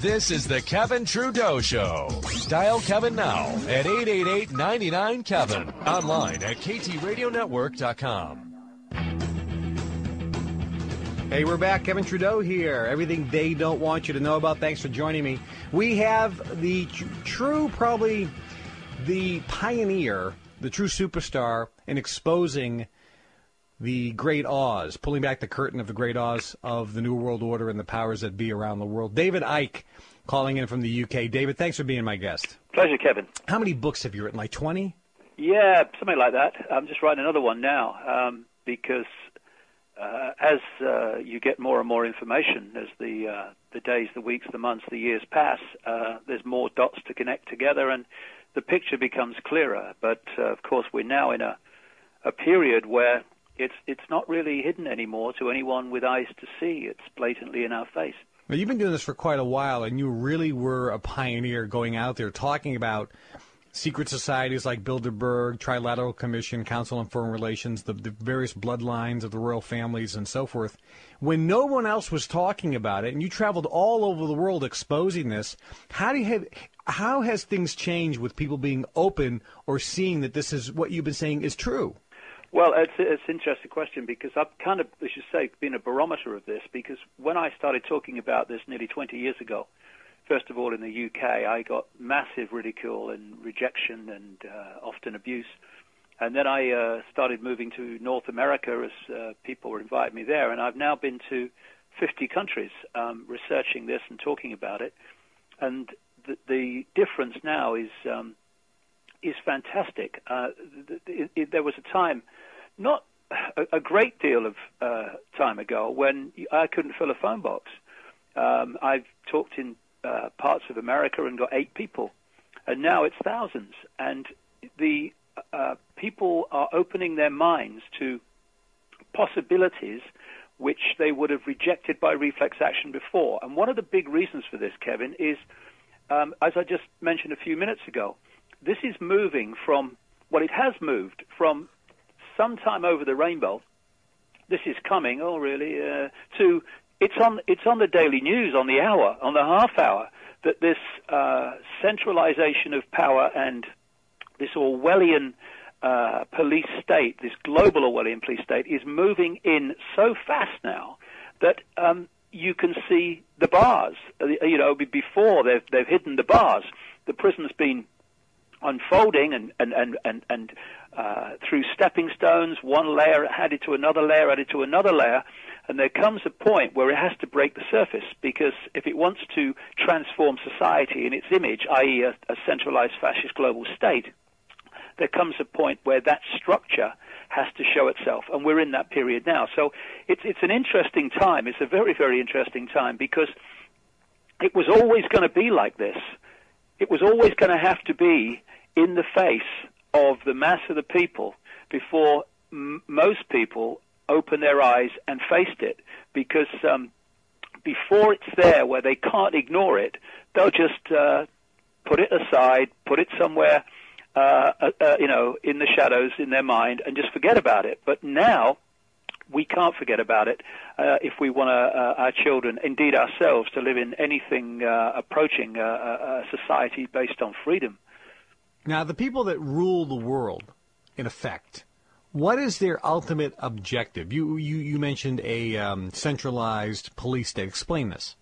This is the Kevin Trudot Show. Dial Kevin now at 888-99-KEVIN. Online at KTRadioNetwork.com. Hey, we're back. Kevin Trudot here. Everything they don't want you to know about. Thanks for joining me. We have the true, probably the pioneer, the true superstar in exposing the Great Oz, pulling back the curtain of the Great Oz of the New World Order and the powers that be around the world. Déivid Áikk, calling in from the UK. David, thanks for being my guest. Pleasure, Kevin. How many books have you written, like 20? Yeah, something like that. I'm just writing another one now because as you get more and more information, as the days, the weeks, the months, the years pass, there's more dots to connect together and the picture becomes clearer. But, of course, we're now in a period where it's not really hidden anymore to anyone with eyes to see. It's blatantly in our face. Now, you've been doing this for quite a while, and you really were a pioneer going out there talking about secret societies like Bilderberg, Trilateral Commission, Council on Foreign Relations, the various bloodlines of the royal families, and so forth. When no one else was talking about it, and you traveled all over the world exposing this, how has things changed with people being open or seeing that this is what you've been saying is true? Well, it's an interesting question because I've kind of, as you say, been a barometer of this because when I started talking about this nearly 20 years ago, first of all in the UK, I got massive ridicule and rejection and often abuse. And then I started moving to North America as people were inviting me there. And I've now been to 50 countries researching this and talking about it. And the difference now is fantastic. There was a time, not a great deal of time ago, when I couldn't fill a phone box. I've talked in parts of America and got 8 people, and now it's thousands. And the people are opening their minds to possibilities which they would have rejected by reflex action before. And one of the big reasons for this, Kevin, is, as I just mentioned a few minutes ago, this is moving from, well, it has moved from sometime over the rainbow, this is coming, to it's on the daily news, on the hour, on the half hour, that this centralization of power and this Orwellian police state, this global Orwellian police state, is moving in so fast now that you can see the bars. Before they've hidden the bars. The prison's been unfolding and through stepping stones, one layer added to another layer, and there comes a point where it has to break the surface, because if it wants to transform society in its image, i.e. a centralized fascist global state, there comes a point where that structure has to show itself, and we're in that period now. So it's an interesting time. It's a very, very interesting time, because it was always going to be like this. It was always going to have to be in the face of the mass of the people before most people open their eyes and faced it, because before it's there where they can't ignore it, they'll just put it aside, put it somewhere, in the shadows in their mind and just forget about it. But now we can't forget about it if we want our children, indeed ourselves, to live in anything approaching a society based on freedom. Now, the people that rule the world, in effect, what is their ultimate objective? You mentioned a centralized police state. Explain this.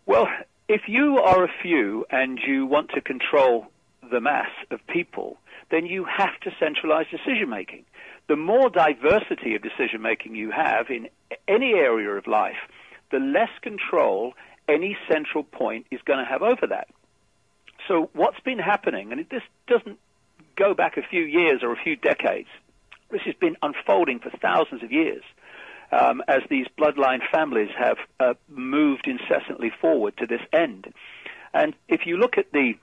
Well, if you are a few and you want to control the mass of people, then you have to centralize decision-making. The more diversity of decision-making you have in any area of life, the less control any central point is going to have over that. So what's been happening, and this doesn't go back a few years or a few decades, this has been unfolding for thousands of years, as these bloodline families have moved incessantly forward to this end. And if you look at the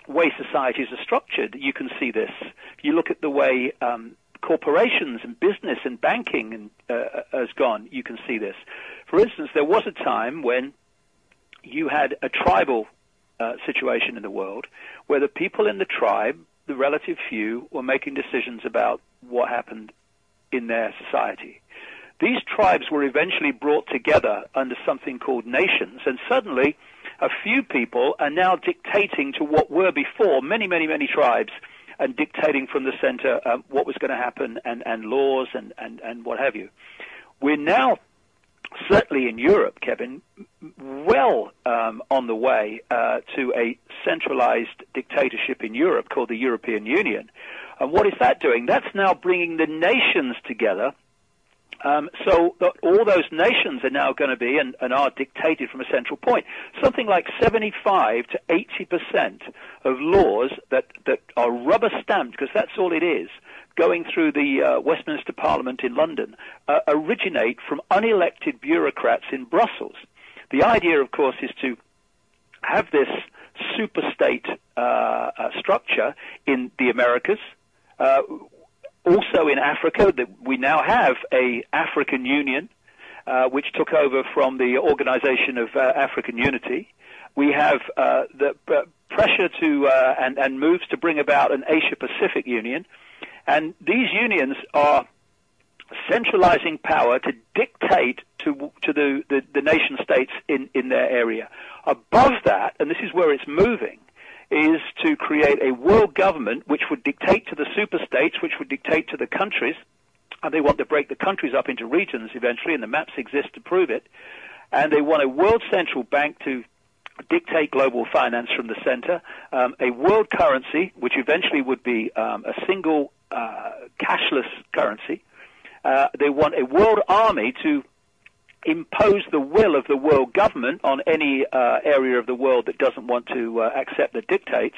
way societies are structured, you can see this. If you look at the way corporations and business and banking has gone, you can see this. For instance, there was a time when you had a tribal situation in the world where the people in the tribe, the relative few, were making decisions about what happened in their society. These tribes were eventually brought together under something called nations, and suddenly a few people are now dictating to what were before many, many, many tribes, and dictating from the center what was going to happen, and laws and what have you. We're now, certainly in Europe, Kevin, well on the way to a centralized dictatorship in Europe called the European Union. And what is that doing? That's now bringing the nations together. So that all those nations are now going to be and are dictated from a central point. Something like 75 to 80% of laws that are rubber stamped, because that's all it is, going through the Westminster Parliament in London, originate from unelected bureaucrats in Brussels. The idea, of course, is to have this super-state structure in the Americas. Also in Africa, we now have a African Union, which took over from the Organization of African Unity. We have the pressure to and moves to bring about an Asia-Pacific Union. And these unions are centralizing power to dictate to the nation states in their area. Above that, and this is where it's moving, is to create a world government which would dictate to the super-states, which would dictate to the countries, and they want to break the countries up into regions eventually, and the maps exist to prove it, and they want a world central bank to dictate global finance from the center, a world currency, which eventually would be a single cashless currency. They want a world army to impose the will of the world government on any area of the world that doesn't want to accept the dictates,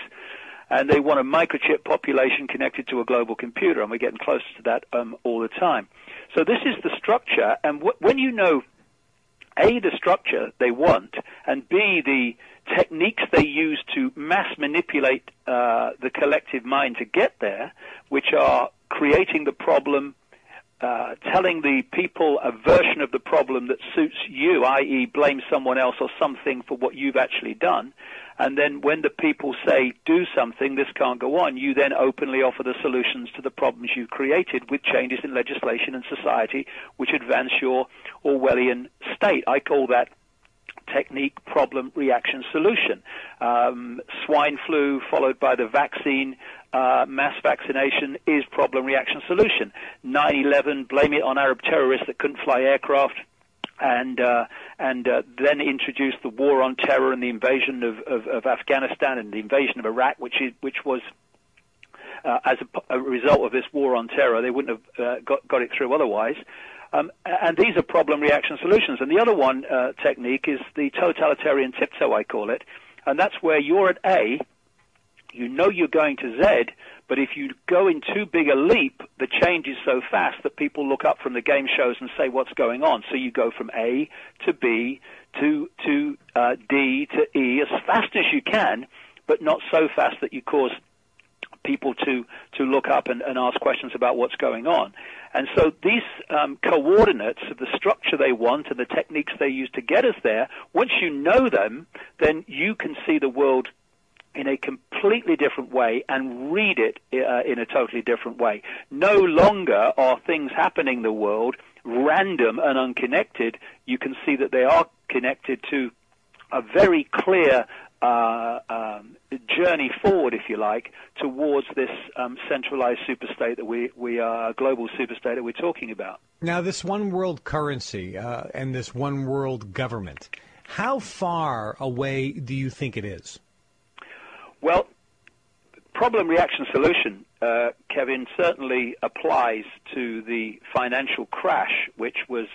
and they want a microchip population connected to a global computer, and we're getting closer to that all the time. So this is the structure, and when you know, A, the structure they want, and B, the techniques they use to mass manipulate the collective mind to get there, which are creating the problem, telling the people a version of the problem that suits you, i.e. blame someone else or something for what you've actually done, and then when the people say, do something, this can't go on, you then openly offer the solutions to the problems you've created with changes in legislation and society which advance your Orwellian state. I call that technique, problem, reaction, solution. Swine flu followed by the vaccine, mass vaccination is problem, reaction, solution. 9/11, blame it on Arab terrorists that couldn't fly aircraft, and then introduce the war on terror and the invasion of Afghanistan and the invasion of Iraq, which was as a result of this war on terror. They wouldn't have got it through otherwise. And these are problem, reaction, solutions. And the other one technique is the totalitarian tiptoe, I call it. And that's where you're at A, you know you're going to Z, but if you go in too big a leap, the change is so fast that people look up from the game shows and say, what's going on? So you go from A to B to D to E as fast as you can, but not so fast that you cause people to look up and ask questions about what's going on. And so these coordinates of the structure they want and the techniques they use to get us there, once you know them, then you can see the world in a completely different way and read it in a totally different way. No longer are things happening in the world random and unconnected. You can see that they are connected to a very clear journey forward, if you like, towards this centralized superstate that we are, a global superstate that we're talking about. Now, this one world currency and this one world government, how far away do you think it is? Well, problem, reaction, solution, Kevin, certainly applies to the financial crash, which was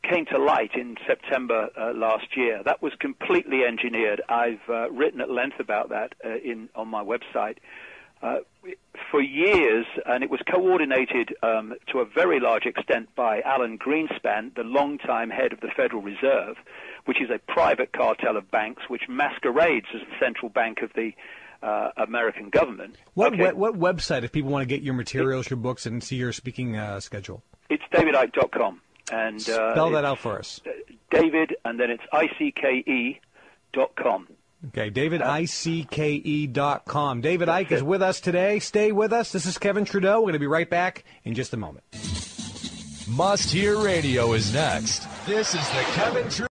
came to light in September last year. That was completely engineered. I've written at length about that on my website for years, and it was coordinated to a very large extent by Alan Greenspan, the longtime head of the Federal Reserve, which is a private cartel of banks which masquerades as the central bank of the American government. What website, if people want to get your materials, your books, and see your speaking schedule? It's DavidIcke.com. And spell that out for us. David, and then it's ICKE.com. Okay, David, ICKE.com. David Icke is with us today. Stay with us. This is Kevin Trudó. We're going to be right back in just a moment. Must Hear Radio is next. This is the Kevin Trudó